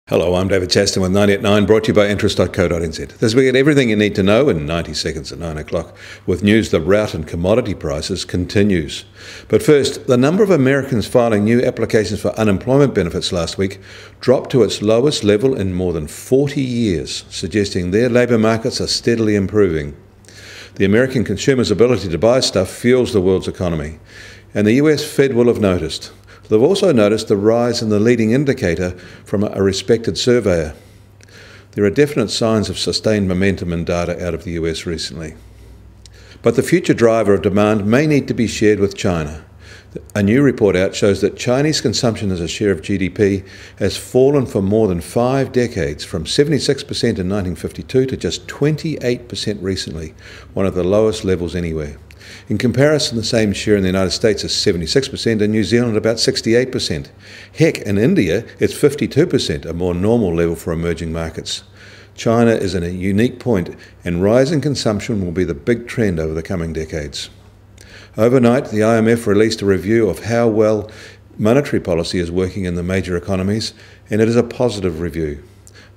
Hello, I'm David Chaston with 90 at 9, brought to you by interest.co.nz. This week, everything you need to know in 90 seconds at 9 o'clock, with news the rout in commodity prices continues. But first, the number of Americans filing new applications for unemployment benefits last week dropped to its lowest level in more than 40 years, suggesting their labour markets are steadily improving. The American consumer's ability to buy stuff fuels the world's economy, and the US Fed will have noticed. They've also noticed the rise in the leading indicator from a respected surveyor. There are definite signs of sustained momentum in data out of the US recently. But the future driver of demand may need to be shared with China. A new report out shows that Chinese consumption as a share of GDP has fallen for more than 5 decades, from 76% in 1952 to just 28% recently, one of the lowest levels anywhere. In comparison, the same share in the United States is 76% and New Zealand about 68%. Heck, in India, it's 52%, a more normal level for emerging markets. China is in a unique point, and rising consumption will be the big trend over the coming decades. Overnight, the IMF released a review of how well monetary policy is working in the major economies, and it is a positive review.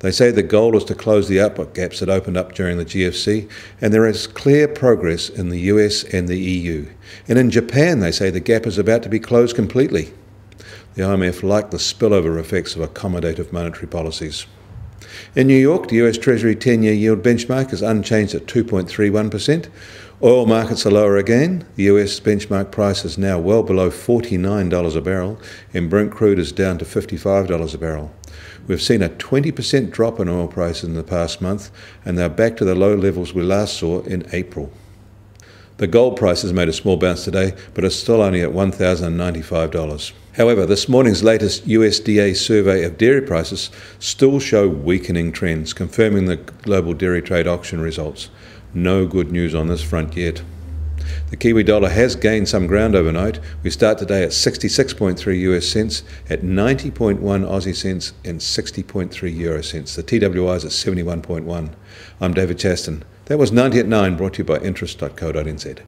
They say the goal is to close the output gaps that opened up during the GFC, and there is clear progress in the US and the EU. And in Japan, they say the gap is about to be closed completely. The IMF liked the spillover effects of accommodative monetary policies. In New York, the US Treasury 10-year yield benchmark is unchanged at 2.31%. Oil markets are lower again. The US benchmark price is now well below $49 a barrel, and Brent crude is down to $55 a barrel. We've seen a 20% drop in oil prices in the past month, and they're back to the low levels we last saw in April. The gold price has made a small bounce today, but it's still only at $1,095. However, this morning's latest USDA survey of dairy prices still show weakening trends, confirming the global dairy trade auction results. No good news on this front yet. The Kiwi dollar has gained some ground overnight. We start today at 66.3 US cents, at 90.1 Aussie cents and 60.3 Euro cents. The TWI is at 71.1. I'm David Chaston. That was 90 at 9, brought to you by interest.co.nz.